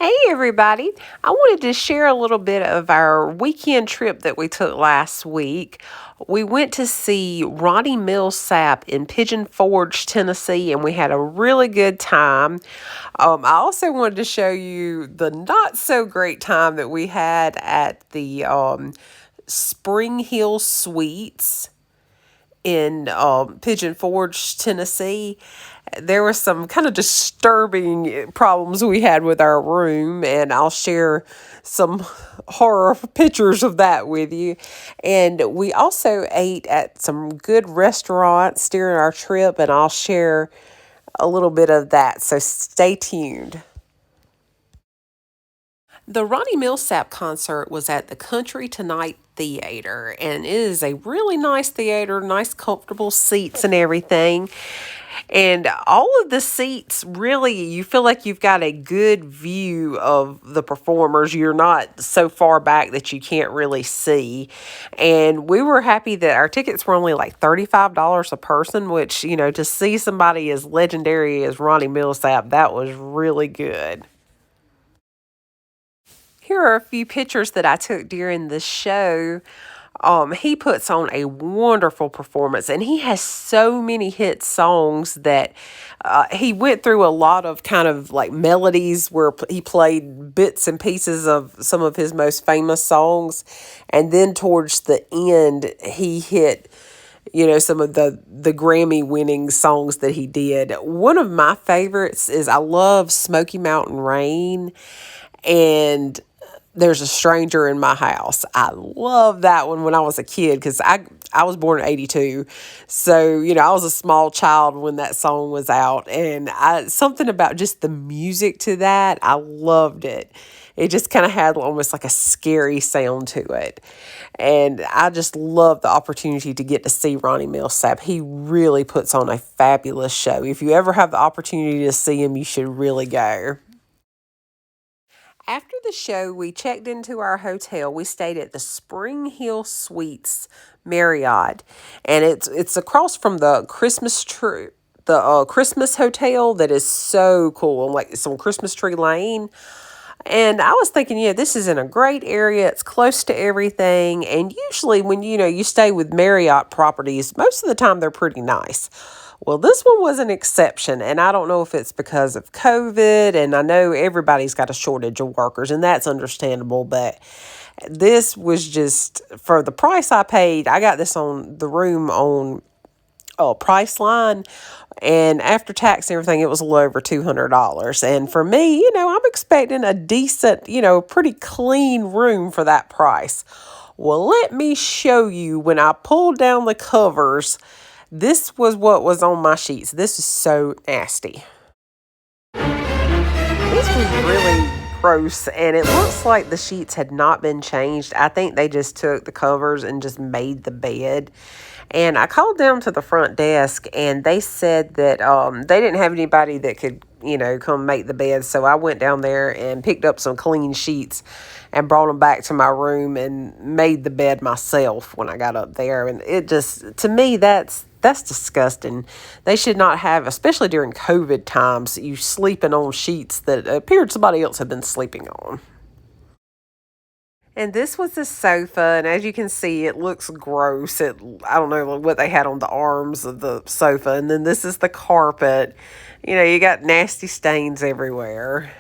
Hey, everybody. I wanted to share a little bit of our weekend trip that we took last week. We went to see Ronnie Milsap in Pigeon Forge, Tennessee, and we had a really good time. I also wanted to show you the not so great time that we had at the Spring Hill Suites in Pigeon Forge, Tennessee. There were some kind of disturbing problems we had with our room, and I'll share some horror pictures of that with you. And we also ate at some good restaurants during our trip, and I'll share a little bit of that. So stay tuned. The Ronnie Milsap concert was at the Country Tonight Theater, and it is a really nice theater, nice comfortable seats and everything. And all of the seats, really, you feel like you've got a good view of the performers. You're not so far back that you can't really see. And we were happy that our tickets were only like $35 a person, which, to see somebody as legendary as Ronnie Milsap, that was really good. Here are a few pictures that I took during the show. He puts on a wonderful performance, and he has so many hit songs that he went through a lot of kind of like melodies where he played bits and pieces of some of his most famous songs, and then towards the end, he hit some of the Grammy winning songs that he did. One of my favorites is I love Smoky Mountain Rain and There's a Stranger in My House. I love that one when I was a kid because I was born in 82. So, I was a small child when that song was out. And something about just the music to that, I loved it. It just kind of had almost like a scary sound to it. And I just love the opportunity to get to see Ronnie Milsap. He really puts on a fabulous show. If you ever have the opportunity to see him, you should really go. After the show, we checked into our hotel. We stayed at the Spring Hill Suites Marriott, and it's across from the Christmas tree, the Christmas hotel that is so cool. Like it's on Christmas Tree Lane. And I was thinking, this is in a great area. It's close to everything. And usually when, you stay with Marriott properties, most of the time they're pretty nice. Well, this one was an exception. And I don't know if it's because of COVID. And I know everybody's got a shortage of workers, and that's understandable. But this was just, for the price I paid, I got this on the room on Priceline, and after tax and everything, it was a little over $200. And for me, I'm expecting a decent, pretty clean room for that price. Well, let me show you when I pulled down the covers. This was what was on my sheets. This is so nasty. This was really gross, and it looks like the sheets had not been changed. I think they just took the covers and just made the bed. And I called down to the front desk, and they said that they didn't have anybody that could, come make the bed. So I went down there and picked up some clean sheets and brought them back to my room and made the bed myself when I got up there. And it just, to me, that's disgusting. They should not have, especially during COVID times, you sleeping on sheets that appeared somebody else had been sleeping on. And this was the sofa, and as you can see, it looks gross. I don't know what they had on the arms of the sofa. And then this is the carpet. You got nasty stains everywhere.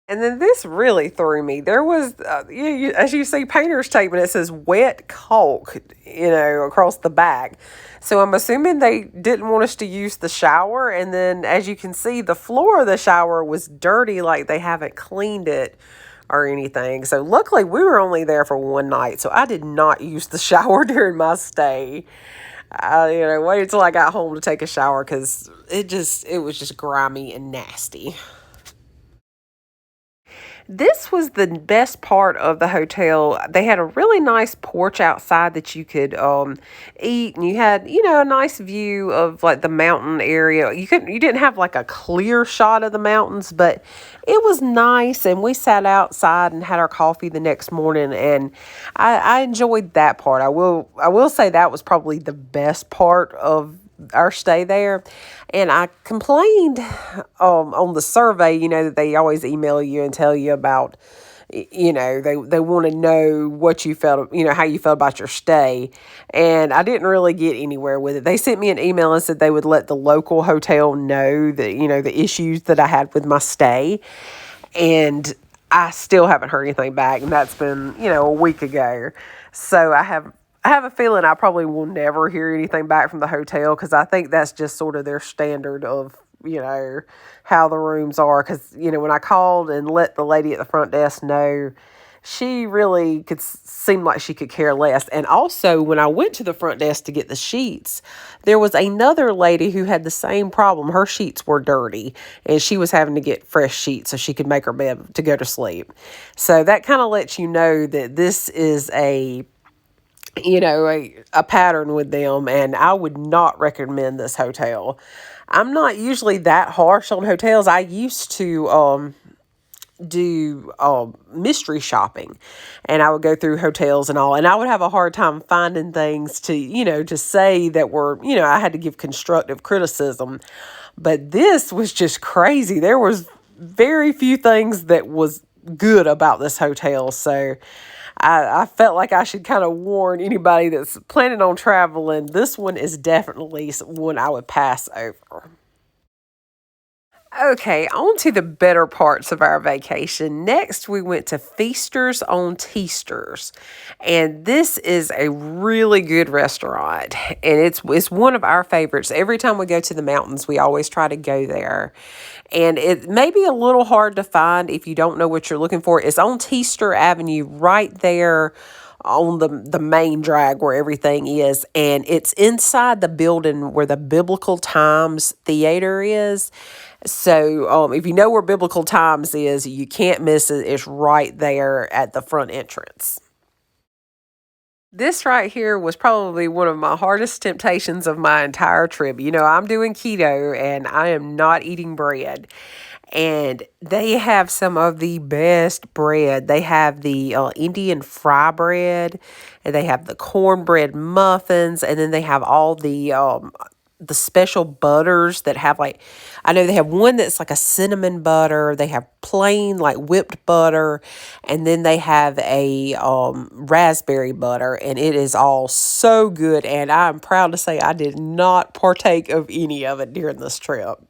And then this really threw me. There was, as you see, painter's tape, and it says wet caulk, across the back. So I'm assuming they didn't want us to use the shower. And then, as you can see, the floor of the shower was dirty, like they haven't cleaned it or anything. So luckily, we were only there for one night, so I did not use the shower during my stay. I, waited until I got home to take a shower because it was just grimy and nasty. This was the best part of the hotel. They had a really nice porch outside that you could eat, and you had, a nice view of like the mountain area. You didn't have like a clear shot of the mountains, but it was nice, and we sat outside and had our coffee the next morning, and I enjoyed that part. I will say that was probably the best part of our stay there, and I complained on the survey, that they always email you and tell you about, they want to know what you felt, how you felt about your stay. And I didn't really get anywhere with it. They sent me an email and said they would let the local hotel know that, the issues that I had with my stay. And I still haven't heard anything back. And that's been, a week ago. So I have a feeling I probably will never hear anything back from the hotel, because I think that's just sort of their standard of, how the rooms are. Because, when I called and let the lady at the front desk know, she really could seem like she could care less. And also, when I went to the front desk to get the sheets, there was another lady who had the same problem. Her sheets were dirty, and she was having to get fresh sheets so she could make her bed to go to sleep. So that kind of lets you know that this is a pattern with them, and I would not recommend this hotel. I'm not usually that harsh on hotels. I used to do mystery shopping, and I would go through hotels and all, and I would have a hard time finding things to say that were, I had to give constructive criticism. But this was just crazy. There was very few things that was good about this hotel. So I felt like I should kind of warn anybody that's planning on traveling. This one is definitely one I would pass over. Okay, on to the better parts of our vacation. Next, we went to Feasters on Teasters, and this is a really good restaurant, and it's one of our favorites. Every time we go to the mountains, we always try to go there, and it may be a little hard to find if you don't know what you're looking for. It's on Teaster Avenue, right there on the main drag where everything is, and it's inside the building where the Biblical Times Theater is. So if you know where Biblical Times is, you can't miss it. It's right there at the front entrance. This right here was probably one of my hardest temptations of my entire trip. I'm doing keto and I am not eating bread. And they have some of the best bread. They have the Indian fry bread, and they have the cornbread muffins, and then they have all the special butters that have, like, I know they have one that's like a cinnamon butter. They have plain like whipped butter, and then they have a raspberry butter, and it is all so good. And I'm proud to say I did not partake of any of it during this trip.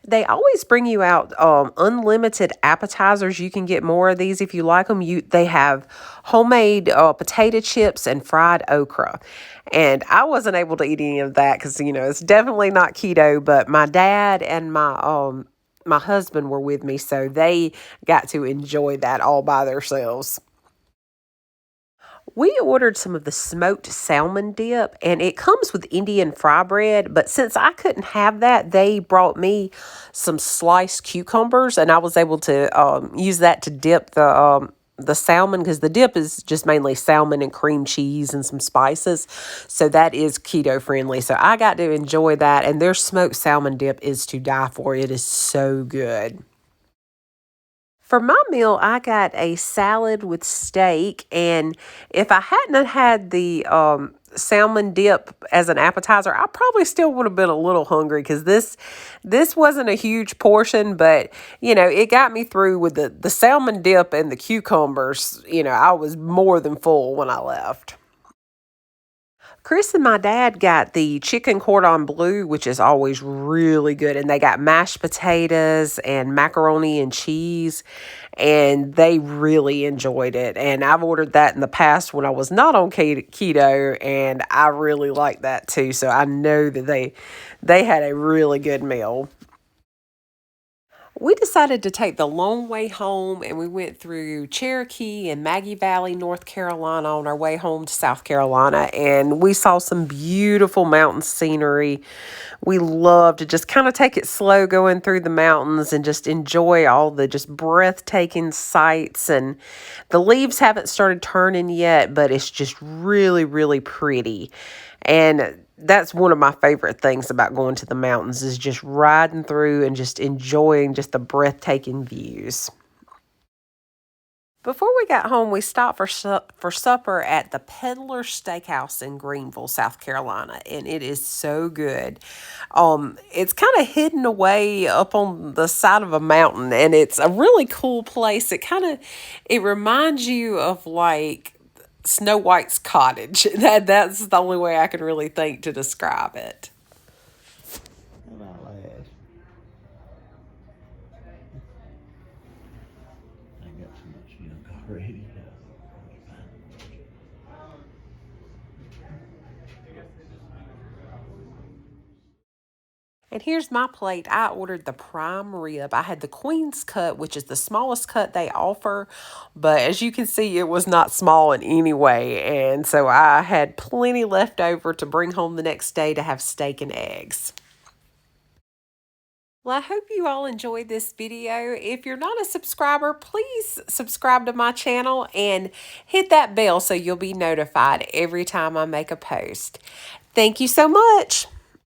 They always bring you out unlimited appetizers. You can get more of these if you like them. They have homemade potato chips and fried okra. And I wasn't able to eat any of that because, it's definitely not keto. But my dad and my husband were with me, so they got to enjoy that all by themselves. We ordered some of the smoked salmon dip, and it comes with Indian fry bread. But since I couldn't have that, they brought me some sliced cucumbers, and I was able to use that to dip the salmon, because the dip is just mainly salmon and cream cheese and some spices. So that is keto friendly. So I got to enjoy that, and their smoked salmon dip is to die for. It is so good. For my meal, I got a salad with steak, and if I hadn't have had the salmon dip as an appetizer, I probably still would have been a little hungry, because this wasn't a huge portion, but it got me through with the salmon dip and the cucumbers. I was more than full when I left. Chris and my dad got the chicken cordon bleu, which is always really good. And they got mashed potatoes and macaroni and cheese, and they really enjoyed it. And I've ordered that in the past when I was not on keto, and I really like that too. So I know that they had a really good meal. We decided to take the long way home, and we went through Cherokee and Maggie Valley, North Carolina, on our way home to South Carolina. And we saw some beautiful mountain scenery. We love to just kind of take it slow going through the mountains and just enjoy all the just breathtaking sights. And the leaves haven't started turning yet, but it's just really, really pretty. And that's one of my favorite things about going to the mountains, is just riding through and just enjoying just the breathtaking views. Before we got home, we stopped for supper at the Peddler Steakhouse in Greenville, South Carolina, and it is so good. It's kind of hidden away up on the side of a mountain, and it's a really cool place. It reminds you of like Snow White's cottage. That's the only way I can really think to describe it. About last. I got so much junk already. And here's my plate. I ordered the prime rib. I had the queen's cut, which is the smallest cut they offer. But as you can see, it was not small in any way. And so I had plenty left over to bring home the next day to have steak and eggs. Well, I hope you all enjoyed this video. If you're not a subscriber, please subscribe to my channel and hit that bell so you'll be notified every time I make a post. Thank you so much.